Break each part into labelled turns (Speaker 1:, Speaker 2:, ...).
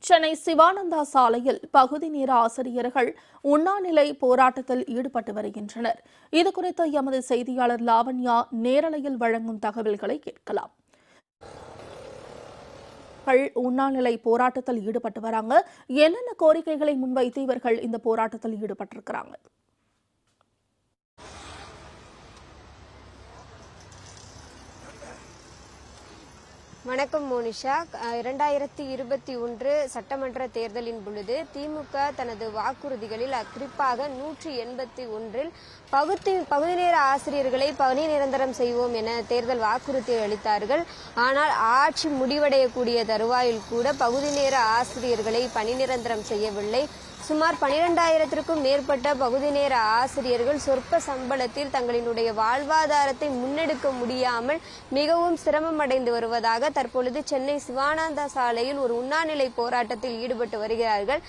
Speaker 1: சென்னை சிவானந்தா சாலையில் பகுதி நேர ஆசிரியர்கள் உண்ணாநிலை போராட்டத்தில் ஈடுபட்டு வருகின்றனர். இதுகுறித்து எமது செய்தியாளர் லாவண்யா நேரலையில் வழங்கும் தகவல்களை கேட்கலாம். உண்ணாநிலை போராட்டத்தில் ஈடுபட்டு வராங்க. என்னென்ன கோரிக்கைகளை முன்வைத்து இவர்கள் இந்த போராட்டத்தில் ஈடுபட்டிருக்கிறாங்க?
Speaker 2: வணக்கம் மோனிஷா. 2021 சட்டமன்ற தேர்தலின் பொழுது திமுக தனது வாக்குறுதிகளில் குறிப்பாக 181 பகுதி நேர ஆசிரியர்களை பணி நிரந்தரம் செய்வோம் என தேர்தல் வாக்குறுதி அளித்தார்கள். ஆனால் ஆட்சி முடிவடையக்கூடிய தருவாயில் கூட பகுதி நேர ஆசிரியர்களை பணி நிரந்தரம் செய்யவில்லை. சுமார் 12,000க்கும் மேற்பட்ட பகுதி நேர ஆசிரியர்கள் சொற்ப சம்பளத்தில் தங்களினுடைய வாழ்வாதாரத்தை முன்னெடுக்க முடியாமல் மிகவும் சிரமம் அடைந்து வருவதாக தற்பொழுது சென்னை சிவானந்தா சாலையில் ஒரு உண்ணாநிலை போராட்டத்தில் ஈடுபட்டு வருகிறார்கள்.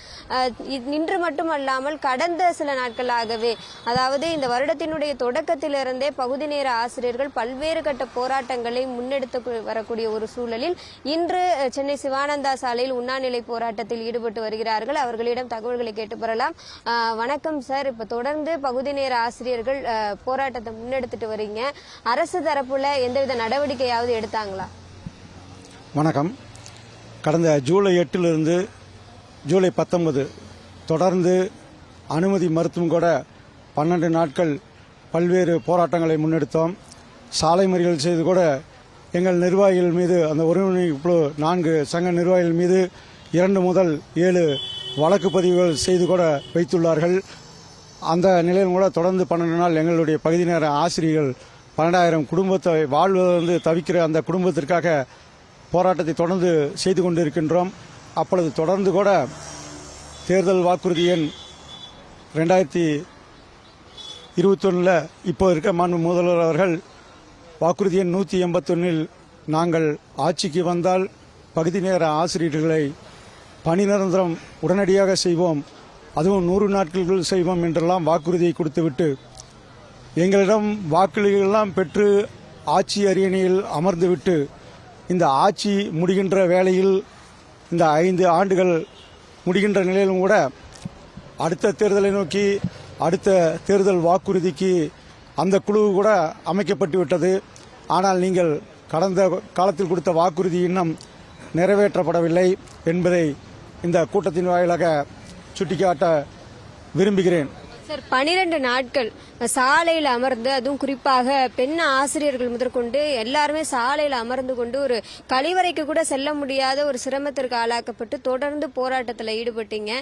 Speaker 2: இன்று மட்டுமல்லாமல் கடந்த சில நாட்களாகவே, அதாவது இந்த வருடத்தினுடைய தொடக்கத்திலிருந்தே பகுதி நேர ஆசிரியர்கள் பல்வேறு கட்ட போராட்டங்களை முன்னெடுத்து வரக்கூடிய ஒரு சூழலில் இன்று சென்னை சிவானந்தா சாலையில் உண்ணாநிலை போராட்டத்தில் ஈடுபட்டு வருகிறார்கள். அவர்களிடம் தகவல்களை கேட்டு பெறலாம். வணக்கம் சார். இப்ப தொடர்ந்து பகுதி நேர ஆசிரியர்கள் போராட்டத்தை முன்னெடுத்துட்டு வரீங்க. அரசு தரப்புல எந்தவித நடவடிக்கையாவது எடுத்தாங்களா?
Speaker 3: வணக்கம். கடந்த ஜூலை 8 ஜூலை 19 தொடர்ந்து அனுமதி மறுத்தும் கூட 12 நாட்கள் பல்வேறு போராட்டங்களை முன்னெடுத்தோம். சாலை மறியல் செய்து கூட எங்கள் நிர்வாகிகள் மீது, அந்த ஒருங்கிணைப்பு 4 சங்க நிர்வாகிகள் மீது 2 முதல் 7 வழக்கு பதிவுகள் செய்து கூட வைத்துள்ளார்கள். அந்த நிலையில் கூட தொடர்ந்து 12 நாள் எங்களுடைய பகுதி நேர ஆசிரியர்கள் 12,000 குடும்பத்தை வாழ்வதிலிருந்து தவிக்கிற அந்த குடும்பத்திற்காக போராட்டத்தை தொடர்ந்து செய்து கொண்டிருக்கின்றோம். அப்பொழுது தொடர்ந்து கூட தேர்தல் வாக்குறுதி எண் 2021 இப்போ இருக்க மாண்பு முதல்வர் அவர்கள் வாக்குறுதி எண் 181 நாங்கள் ஆட்சிக்கு வந்தால் பகுதி நேர ஆசிரியர்களை பணி நிரந்தரம் உடனடியாக செய்வோம், அதுவும் 100 நாட்கள் செய்வோம் என்றெல்லாம் வாக்குறுதியை கொடுத்துவிட்டு எங்களிடம் வாக்குறுதிகளெல்லாம் பெற்று ஆட்சி அரியணையில் அமர்ந்துவிட்டு இந்த ஆட்சி முடிகின்ற வேளையில் இந்த 5 ஆண்டுகள் முடிகின்ற நிலையிலும் கூட அடுத்த தேர்தலை நோக்கி அடுத்த தேர்தல் வாக்குறுதிக்கு அந்த குழு கூட அமைக்கப்பட்டு விட்டது. ஆனால் நீங்கள் கடந்த காலத்தில் கொடுத்த வாக்குறுதி இன்னும் நிறைவேற்றப்படவில்லை என்பதை இந்த கூட்டத்தின் வாயிலாக சுட்டிக்காட்ட விரும்புகிறேன்.
Speaker 2: சார், 12 நாட்கள் சாலையில் அமர்ந்து, அதுவும் குறிப்பாக பெண் ஆசிரியர்கள் முதற்கொண்டு எல்லாருமே சாலையில் அமர்ந்து கொண்டு ஒரு கழிவறைக்கு கூட செல்ல முடியாத ஒரு சிரமத்திற்கு ஆளாக்கப்பட்டு தொடர்ந்து போராட்டத்தில் ஈடுபட்டீங்க.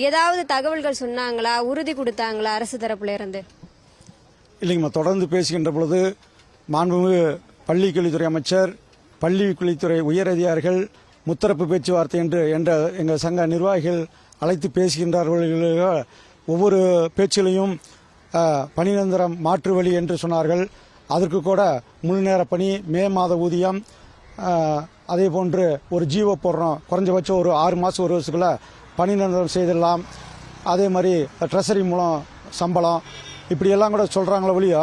Speaker 2: ஏதாவது தகவல்கள் சொன்னாங்களா? உறுதி கொடுத்தாங்களா அரசு தரப்புல இருந்து?
Speaker 3: இல்லைங்கம்மா, தொடர்ந்து பேசுகின்ற பொழுது மாண்புமிகு பள்ளி கல்வித்துறை அமைச்சர், பள்ளி கல்வித்துறை உயர் அதிகாரிகள் முத்தரப்பு பேச்சுவார்த்தை என்ற எங்கள் சங்க நிர்வாகிகள் அழைத்து பேசுகின்றார்கள். ஒவ்வொரு பேச்சிலையும் பணி நிரந்தரம் மாற்று வழி என்று சொன்னார்கள். அதற்கு கூட முழு நேர பணி, மே மாத ஊதியம், அதே போன்று ஒரு ஜீவோ போடுறோம், குறைஞ்சபட்சம் ஒரு 6 மாதம் 1 வருஷத்துக்குள்ள பணி நிரந்தரம் செய்திடலாம், அதே மாதிரி ட்ரெஷரி மூலம் சம்பளம், இப்படியெல்லாம் கூட சொல்கிறாங்களே ஒழிய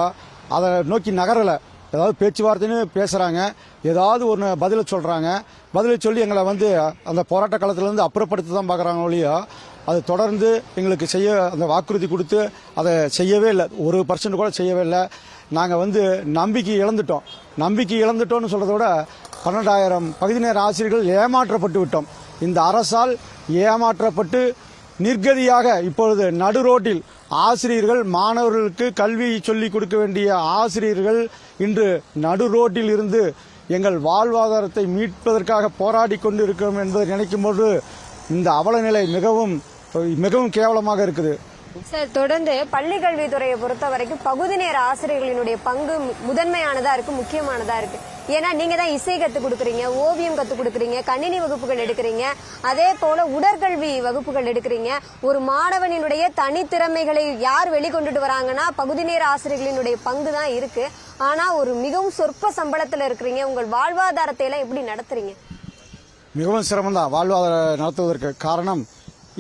Speaker 3: அதை நோக்கி நகரலை. ஏதாவது பேச்சுவார்த்தைன்னு பேசுகிறாங்க, ஏதாவது ஒரு பதிலை சொல்கிறாங்க, பதிலை சொல்லி எங்களை அந்த போராட்ட காலத்திலேருந்து அப்புறப்படுத்த தான் பார்க்குறாங்க ஒழிய அது தொடர்ந்து எங்களுக்கு செய்ய அந்த வாக்குறுதி கொடுத்து அதை செய்யவே இல்லை. 1% கூட செய்யவே இல்லை. நாங்கள் நம்பிக்கை இழந்துட்டோம்னு சொல்கிறத விட 12,000 பகுதி நேர ஆசிரியர்கள் ஏமாற்றப்பட்டு விட்டோம். இந்த அரசால் ஏமாற்றப்பட்டு நிர்கதியாக இப்பொழுது நடு ரோட்டில் ஆசிரியர்கள், மாணவர்களுக்கு கல்வி சொல்லிக் கொடுக்க வேண்டிய ஆசிரியர்கள் இன்று நடு ரோட்டில் இருந்து எங்கள் வாழ்வாதாரத்தை மீட்பதற்காக போராடி கொண்டு இருக்கிறோம் என்பதை நினைக்கும் போது இந்த அவல நிலை மிகவும் மிகவும் கேவலமாக இருக்குது.
Speaker 2: சார், தொடர்ந்து பள்ளி கல்வித்துறையை பொறுத்த வரைக்கும் பகுதி நேர ஆசிரியர்களினுடைய பங்கு முதன்மையானதா இருக்கு, முக்கியமானதா இருக்கு. ஏன்னா நீங்க தான் இசை கத்துக் கொடுக்குறீங்க, ஓவியம் கத்துக் கொடுக்குறீங்க, கணினி வகுப்புகள் எடுக்கிறீங்க, அதே போல உடற்கல்வி வகுப்புகள் எடுக்கிறீங்க. ஒரு மாணவனினுடைய தனித்திறமைகளை யார் வெளிக்கொண்டுட்டு வராங்கன்னா பகுதி நேர ஆசிரியர்களினுடைய பங்கு தான் இருக்கு. ஆனா ஒரு மிகவும் சொற்ப சம்பளத்தில் இருக்கிறீங்க. உங்கள் வாழ்வாதாரத்தை எல்லாம் எப்படி நடத்துறீங்க?
Speaker 3: மிகவும் சிரமம் தான் வாழ்வாதாரம் நடத்துவதற்கு. காரணம்,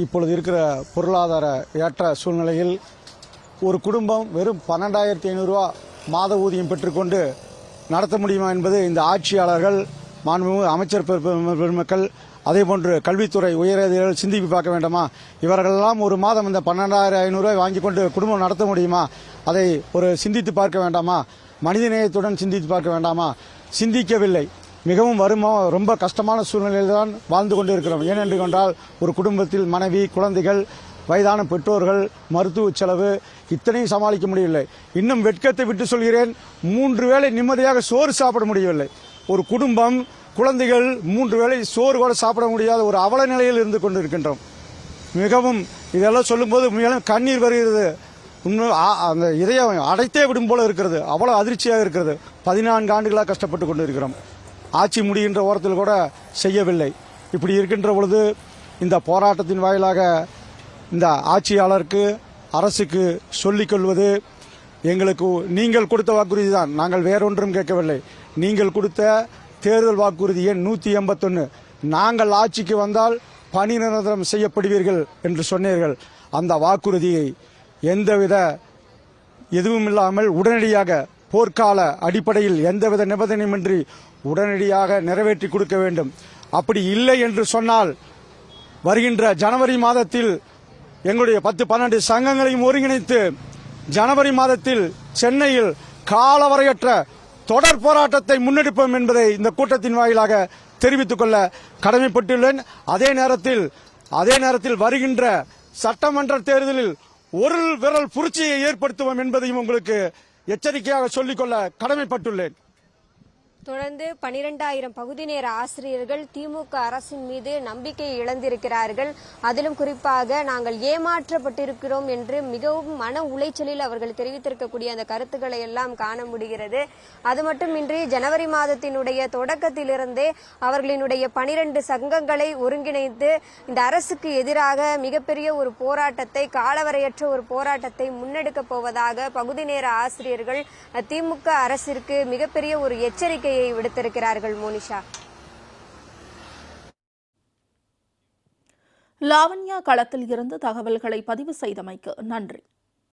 Speaker 3: இப்பொழுது இருக்கிற பொருளாதார ஏற்ற சூழ்நிலையில் ஒரு குடும்பம் வெறும் 12,500 ரூபா மாத ஊதியம் பெற்றுக்கொண்டு நடத்த முடியுமா என்பது இந்த ஆட்சியாளர்கள், மாண்புமிகு அமைச்சர் பெருமக்கள், அதேபோன்று கல்வித்துறை உயரதிகாரிகள் சிந்தித்து பார்க்க வேண்டாமா? இவர்களெல்லாம் ஒரு மாதம் இந்த 12,500 வாங்கி கொண்டு குடும்பம் நடத்த முடியுமா? அதை ஒரு சிந்தித்து பார்க்க வேண்டாமா? மனிதநேயத்துடன் சிந்தித்து பார்க்க வேண்டாமா? சிந்திக்கவில்லை. மிகவும் ரொம்ப கஷ்டமான சூழ்நிலையில் தான் வாழ்ந்து கொண்டு இருக்கிறோம். ஏனென்று கொண்டால் ஒரு குடும்பத்தில் மனைவி, குழந்தைகள், வயதான பெற்றோர்கள், மருத்துவ செலவு இத்தனையும் சமாளிக்க முடியவில்லை. இன்னும் வெட்கத்தை விட்டு சொல்கிறேன், 3 வேளை நிம்மதியாக சோறு சாப்பிட முடியவில்லை. ஒரு குடும்பம், குழந்தைகள் 3 வேளை சோறு கூட சாப்பிட முடியாத ஒரு அவல நிலையில் இருந்து கொண்டிருக்கின்றோம். மிகவும் இதெல்லாம் சொல்லும்போது மேலும் கண்ணீர் வருகிறது. அந்த இதயம் அடைத்தே விடும் போல இருக்கிறது. அவ்வளவு அதிர்ச்சியாக இருக்கிறது. 14 ஆண்டுகளாக கஷ்டப்பட்டு கொண்டு இருக்கிறோம். ஆட்சி முடிகின்ற ஓரத்தில் கூட செய்யவில்லை. இப்படி இருக்கின்ற பொழுது இந்த போராட்டத்தின் வாயிலாக இந்த ஆட்சியாளருக்கு, அரசுக்கு சொல்லிக் கொள்வது, எங்களுக்கு நீங்கள் கொடுத்த வாக்குறுதி தான், நாங்கள் வேறொன்றும் கேட்கவில்லை. நீங்கள் கொடுத்த தேர்தல் வாக்குறுதி எண் 181, நாங்கள் ஆட்சிக்கு வந்தால் பணி நிரந்தரம் செய்யப்படுவீர்கள் என்று சொன்னீர்கள். அந்த வாக்குறுதியை எந்தவித எதுவும் இல்லாமல் உடனடியாக போர்க்கால அடிப்படையில் எந்தவித நிபந்தனையுமின்றி உடனடியாக நிறைவேற்றி கொடுக்க வேண்டும். அப்படி இல்லை என்று சொன்னால் வருகின்ற ஜனவரி மாதத்தில் எங்களுடைய 10-12 சங்கங்களையும் ஒருங்கிணைத்து ஜனவரி மாதத்தில் சென்னையில் காலவரையற்ற தொடர் போராட்டத்தை முன்னெடுப்போம் என்பதை இந்த கூட்டத்தின் வாயிலாக தெரிவித்துக் கொள்ள கடமைப்பட்டுள்ளேன். அதே நேரத்தில் வருகின்ற சட்டமன்ற தேர்தலில் ஒரு விரல் புரட்சியை ஏற்படுத்துவோம் என்பதையும் உங்களுக்கு எச்சரிக்கையாக சொல்லிக்கொள்ள கடமைப்பட்டுள்ளேன்.
Speaker 2: தொடர்ந்து 12,000 பகுதி நேர ஆசிரியர்கள் திமுக அரசின் மீது நம்பிக்கையை இழந்திருக்கிறார்கள். அதிலும் குறிப்பாக நாங்கள் ஏமாற்றப்பட்டிருக்கிறோம் என்று மிகவும் மன உளைச்சலில் அவர்கள் தெரிவித்திருக்கக்கூடிய அந்த கருத்துக்களை எல்லாம் காண முடிகிறது. அது மட்டுமின்றி ஜனவரி மாதத்தினுடைய தொடக்கத்திலிருந்தே அவர்களினுடைய 12 சங்கங்களை ஒருங்கிணைத்து இந்த அரசுக்கு எதிராக மிகப்பெரிய ஒரு போராட்டத்தை, காலவரையற்ற ஒரு போராட்டத்தை முன்னெடுக்கப் போவதாக பகுதி நேர ஆசிரியர்கள் திமுக அரசிற்கு மிகப்பெரிய ஒரு எச்சரிக்கை விடுத்திருக்கிறார்கள். மோனிஷா,
Speaker 1: லாவண்யா களத்தில் இருந்து தகவல்களை பதிவு செய்தமைக்கு நன்றி.